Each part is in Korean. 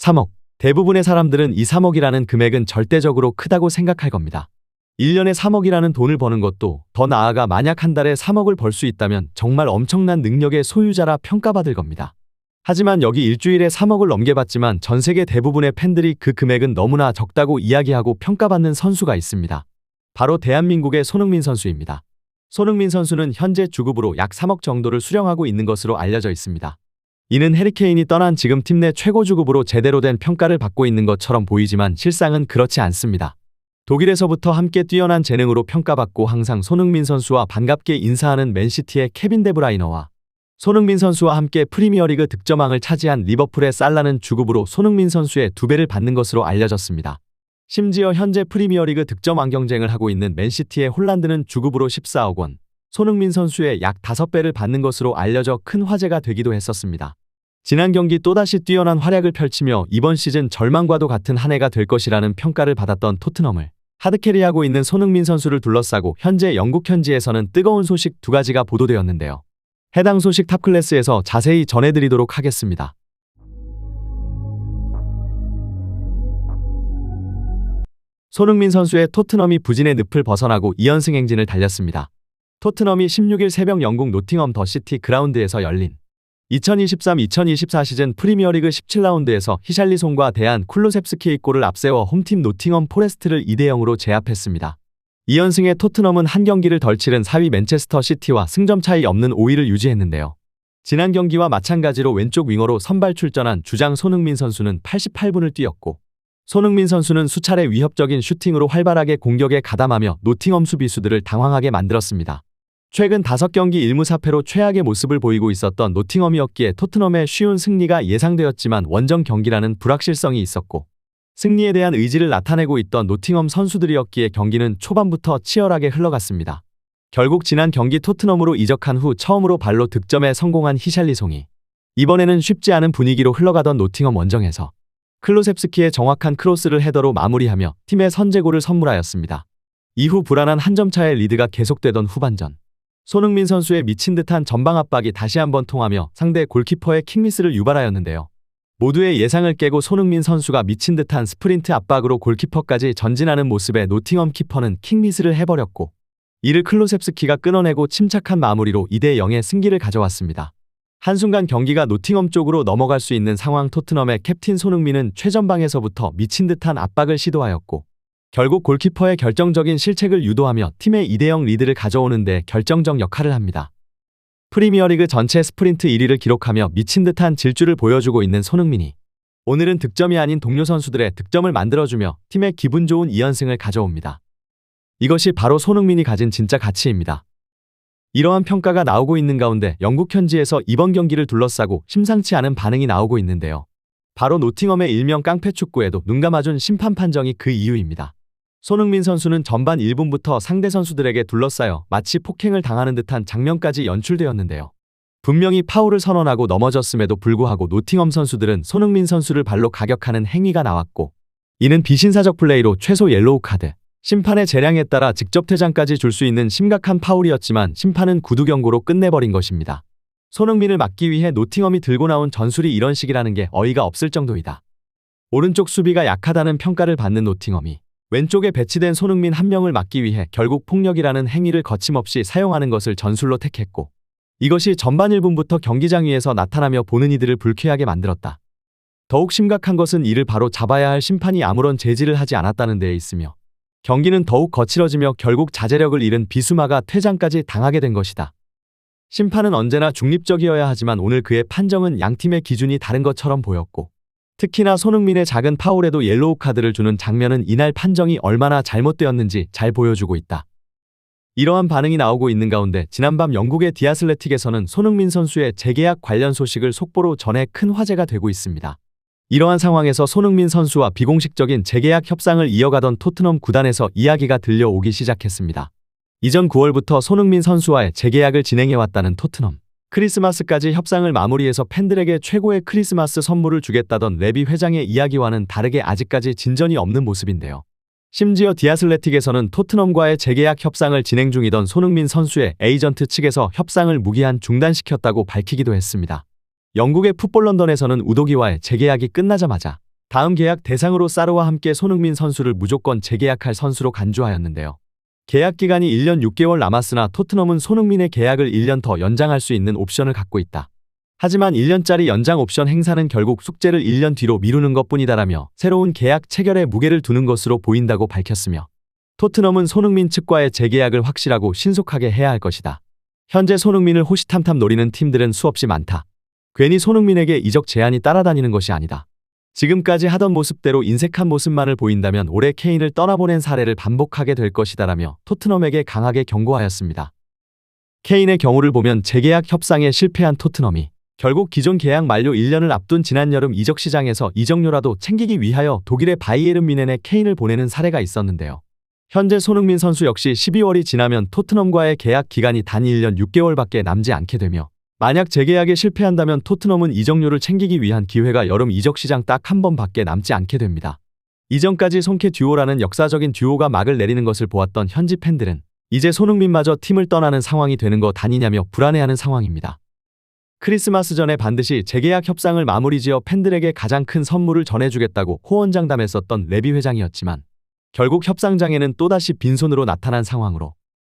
3억. 대부분의 사람들은 이 3억이라는 금액은 절대적으로 크다고 생각할 겁니다. 1년에 3억이라는 돈을 버는 것도, 더 나아가 만약 한 달에 3억을 벌 수 있다면 정말 엄청난 능력의 소유자라 평가받을 겁니다. 하지만 여기 일주일에 3억을 넘겨봤지만 전 세계 대부분의 팬들이 그 금액은 너무나 적다고 이야기하고 평가받는 선수가 있습니다. 바로 대한민국의 손흥민 선수입니다. 손흥민 선수는 현재 주급으로 약 3억 정도를 수령하고 있는 것으로 알려져 있습니다. 이는 해리케인이 떠난 지금 팀 내 최고 주급으로 제대로 된 평가를 받고 있는 것처럼 보이지만 실상은 그렇지 않습니다. 독일에서부터 함께 뛰어난 재능으로 평가받고 항상 손흥민 선수와 반갑게 인사하는 맨시티의 케빈 데브라이너와 손흥민 선수와 함께 프리미어리그 득점왕을 차지한 리버풀의 살라는 주급으로 손흥민 선수의 2배를 받는 것으로 알려졌습니다. 심지어 현재 프리미어리그 득점왕 경쟁을 하고 있는 맨시티의 홀란드는 주급으로 14억 원, 손흥민 선수의 약 5배를 받는 것으로 알려져 큰 화제가 되기도 했었습니다. 지난 경기 또다시 뛰어난 활약을 펼치며 이번 시즌 절망과도 같은 한 해가 될 것이라는 평가를 받았던 토트넘을 하드캐리하고 있는 손흥민 선수를 둘러싸고 현재 영국 현지에서는 뜨거운 소식 2가지가 보도되었는데요. 해당 소식 탑클래스에서 자세히 전해드리도록 하겠습니다. 손흥민 선수의 토트넘이 부진의 늪을 벗어나고 2연승 행진을 달렸습니다. 토트넘이 16일 새벽 영국 노팅엄 더 시티 그라운드에서 열린 2023-2024 시즌 프리미어리그 17라운드에서 히샬리송과 대한 쿨루셉스키의 골을 앞세워 홈팀 노팅엄 포레스트를 2대0으로 제압했습니다. 2연승의 토트넘은 한 경기를 덜 치른 4위 맨체스터 시티와 승점 차이 없는 5위를 유지했는데요. 지난 경기와 마찬가지로 왼쪽 윙어로 선발 출전한 주장 손흥민 선수는 88분을 뛰었고, 손흥민 선수는 수차례 위협적인 슈팅으로 활발하게 공격에 가담하며 노팅엄 수비수들을 당황하게 만들었습니다. 최근 5경기 1무4패로 최악의 모습을 보이고 있었던 노팅엄이었기에 토트넘의 쉬운 승리가 예상되었지만 원정 경기라는 불확실성이 있었고 승리에 대한 의지를 나타내고 있던 노팅엄 선수들이었기에 경기는 초반부터 치열하게 흘러갔습니다. 결국 지난 경기 토트넘으로 이적한 후 처음으로 발로 득점에 성공한 히샬리송이 이번에는 쉽지 않은 분위기로 흘러가던 노팅엄 원정에서 클로셉스키의 정확한 크로스를 헤더로 마무리하며 팀의 선제골을 선물하였습니다. 이후 불안한 한 점 차의 리드가 계속되던 후반전. 손흥민 선수의 미친 듯한 전방 압박이 다시 한번 통하며 상대 골키퍼의 킥미스를 유발하였는데요. 모두의 예상을 깨고 손흥민 선수가 미친 듯한 스프린트 압박으로 골키퍼까지 전진하는 모습에 노팅엄 키퍼는 킥미스를 해버렸고 이를 클로셉스키가 끊어내고 침착한 마무리로 2대0의 승기를 가져왔습니다. 한순간 경기가 노팅엄 쪽으로 넘어갈 수 있는 상황. 토트넘의 캡틴 손흥민은 최전방에서부터 미친 듯한 압박을 시도하였고 결국 골키퍼의 결정적인 실책을 유도하며 팀의 2대0 리드를 가져오는 데 결정적 역할을 합니다. 프리미어리그 전체 스프린트 1위를 기록하며 미친 듯한 질주를 보여주고 있는 손흥민이 오늘은 득점이 아닌 동료 선수들의 득점을 만들어주며 팀의 기분 좋은 2연승을 가져옵니다. 이것이 바로 손흥민이 가진 진짜 가치입니다. 이러한 평가가 나오고 있는 가운데 영국 현지에서 이번 경기를 둘러싸고 심상치 않은 반응이 나오고 있는데요. 바로 노팅엄의 일명 깡패축구에도 눈 감아준 심판 판정이 그 이유입니다. 손흥민 선수는 전반 1분부터 상대 선수들에게 둘러싸여 마치 폭행을 당하는 듯한 장면까지 연출되었는데요. 분명히 파울을 선언하고 넘어졌음에도 불구하고 노팅엄 선수들은 손흥민 선수를 발로 가격하는 행위가 나왔고 이는 비신사적 플레이로 최소 옐로우 카드, 심판의 재량에 따라 직접 퇴장까지 줄 수 있는 심각한 파울이었지만 심판은 구두 경고로 끝내버린 것입니다. 손흥민을 막기 위해 노팅엄이 들고 나온 전술이 이런 식이라는 게 어이가 없을 정도이다. 오른쪽 수비가 약하다는 평가를 받는 노팅엄이 왼쪽에 배치된 손흥민 한 명을 막기 위해 결국 폭력이라는 행위를 거침없이 사용하는 것을 전술로 택했고 이것이 전반 1분부터 경기장 위에서 나타나며 보는 이들을 불쾌하게 만들었다. 더욱 심각한 것은 이를 바로 잡아야 할 심판이 아무런 제지를 하지 않았다는 데에 있으며 경기는 더욱 거칠어지며 결국 자제력을 잃은 비수마가 퇴장까지 당하게 된 것이다. 심판은 언제나 중립적이어야 하지만 오늘 그의 판정은 양팀의 기준이 다른 것처럼 보였고 특히나 손흥민의 작은 파울에도 옐로우 카드를 주는 장면은 이날 판정이 얼마나 잘못되었는지 잘 보여주고 있다. 이러한 반응이 나오고 있는 가운데 지난밤 영국의 디아슬레틱에서는 손흥민 선수의 재계약 관련 소식을 속보로 전해 큰 화제가 되고 있습니다. 이러한 상황에서 손흥민 선수와 비공식적인 재계약 협상을 이어가던 토트넘 구단에서 이야기가 들려오기 시작했습니다. 이전 9월부터 손흥민 선수와의 재계약을 진행해왔다는 토트넘. 크리스마스까지 협상을 마무리해서 팬들에게 최고의 크리스마스 선물을 주겠다던 레비 회장의 이야기와는 다르게 아직까지 진전이 없는 모습인데요. 심지어 디아슬레틱에서는 토트넘과의 재계약 협상을 진행 중이던 손흥민 선수의 에이전트 측에서 협상을 무기한 중단시켰다고 밝히기도 했습니다. 영국의 풋볼 런던에서는 우도기와의 재계약이 끝나자마자 다음 계약 대상으로 사르와 함께 손흥민 선수를 무조건 재계약할 선수로 간주하였는데요. 계약 기간이 1년 6개월 남았으나 토트넘은 손흥민의 계약을 1년 더 연장할 수 있는 옵션을 갖고 있다. 하지만 1년짜리 연장 옵션 행사는 결국 숙제를 1년 뒤로 미루는 것뿐이다라며 새로운 계약 체결에 무게를 두는 것으로 보인다고 밝혔으며 토트넘은 손흥민 측과의 재계약을 확실하고 신속하게 해야 할 것이다. 현재 손흥민을 호시탐탐 노리는 팀들은 수없이 많다. 괜히 손흥민에게 이적 제안이 따라다니는 것이 아니다. 지금까지 하던 모습대로 인색한 모습만을 보인다면 올해 케인을 떠나보낸 사례를 반복하게 될 것이다라며 토트넘에게 강하게 경고하였습니다. 케인의 경우를 보면 재계약 협상에 실패한 토트넘이 결국 기존 계약 만료 1년을 앞둔 지난 여름 이적 시장에서 이적료라도 챙기기 위하여 독일의 바이에른 뮌헨에 케인을 보내는 사례가 있었는데요. 현재 손흥민 선수 역시 12월이 지나면 토트넘과의 계약 기간이 단 1년 6개월밖에 남지 않게 되며 만약 재계약에 실패한다면 토트넘은 이적료를 챙기기 위한 기회가 여름 이적 시장 딱 한 번밖에 남지 않게 됩니다. 이전까지 손케 듀오라는 역사적인 듀오가 막을 내리는 것을 보았던 현지 팬들은 이제 손흥민마저 팀을 떠나는 상황이 되는 것 아니냐며 불안해하는 상황입니다. 크리스마스 전에 반드시 재계약 협상을 마무리지어 팬들에게 가장 큰 선물을 전해주겠다고 호언장담했었던 레비 회장이었지만 결국 협상장에는 또다시 빈손으로 나타난 상황으로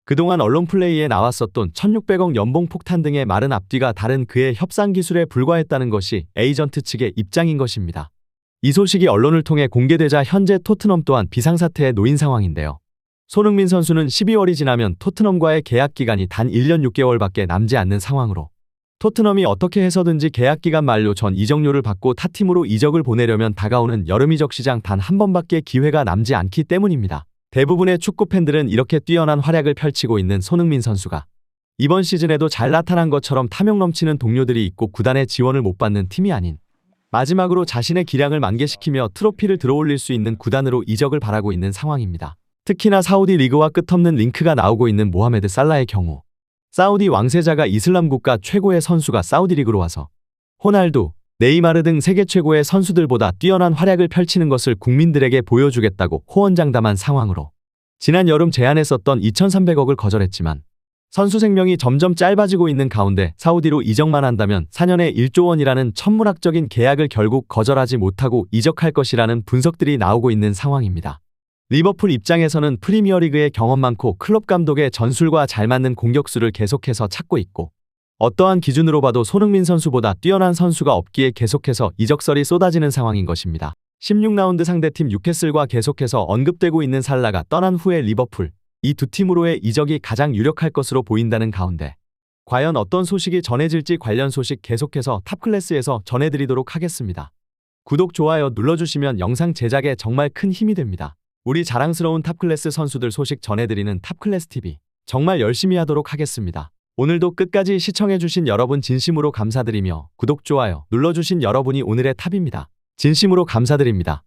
그동안 언론 플레이에 나왔었던 1600억 연봉 폭탄 등의 말은 앞뒤가 다른 그의 협상 기술에 불과했다는 것이 에이전트 측의 입장인 것입니다. 이 소식이 언론을 통해 공개되자 현재 토트넘 또한 비상사태에 놓인 상황인데요. 손흥민 선수는 12월이 지나면 토트넘과의 계약 기간이 단 1년 6개월밖에 남지 않는 상황으로 토트넘이 어떻게 해서든지 계약기간 만료 전 이적료를 받고 타 팀으로 이적을 보내려면 다가오는 여름 이적 시장 단 한 번밖에 기회가 남지 않기 때문입니다. 대부분의 축구 팬들은 이렇게 뛰어난 활약을 펼치고 있는 손흥민 선수가 이번 시즌에도 잘 나타난 것처럼 탐욕 넘치는 동료들이 있고 구단의 지원을 못 받는 팀이 아닌 마지막으로 자신의 기량을 만개시키며 트로피를 들어올릴 수 있는 구단으로 이적을 바라고 있는 상황입니다. 특히나 사우디 리그와 끝없는 링크가 나오고 있는 모하메드 살라의 경우 사우디 왕세자가 이슬람 국가 최고의 선수가 사우디 리그로 와서 호날두, 네이마르 등 세계 최고의 선수들보다 뛰어난 활약을 펼치는 것을 국민들에게 보여주겠다고 호언장담한 상황으로 지난 여름 제안했었던 2,300억을 거절했지만 선수 생명이 점점 짧아지고 있는 가운데 사우디로 이적만 한다면 4년에 1조 원이라는 천문학적인 계약을 결국 거절하지 못하고 이적할 것이라는 분석들이 나오고 있는 상황입니다. 리버풀 입장에서는 프리미어리그의 경험 많고 클롭 감독의 전술과 잘 맞는 공격수를 계속해서 찾고 있고 어떠한 기준으로 봐도 손흥민 선수보다 뛰어난 선수가 없기에 계속해서 이적설이 쏟아지는 상황인 것입니다. 16라운드 상대팀 뉴캐슬과 계속해서 언급되고 있는 살라가 떠난 후에 리버풀, 이 두 팀으로의 이적이 가장 유력할 것으로 보인다는 가운데 과연 어떤 소식이 전해질지 관련 소식 계속해서 탑클래스에서 전해드리도록 하겠습니다. 구독, 좋아요 눌러주시면 영상 제작에 정말 큰 힘이 됩니다. 우리 자랑스러운 탑클래스 선수들 소식 전해드리는 탑클래스TV 정말 열심히 하도록 하겠습니다. 오늘도 끝까지 시청해주신 여러분 진심으로 감사드리며 구독, 좋아요 눌러주신 여러분이 오늘의 탑입니다. 진심으로 감사드립니다.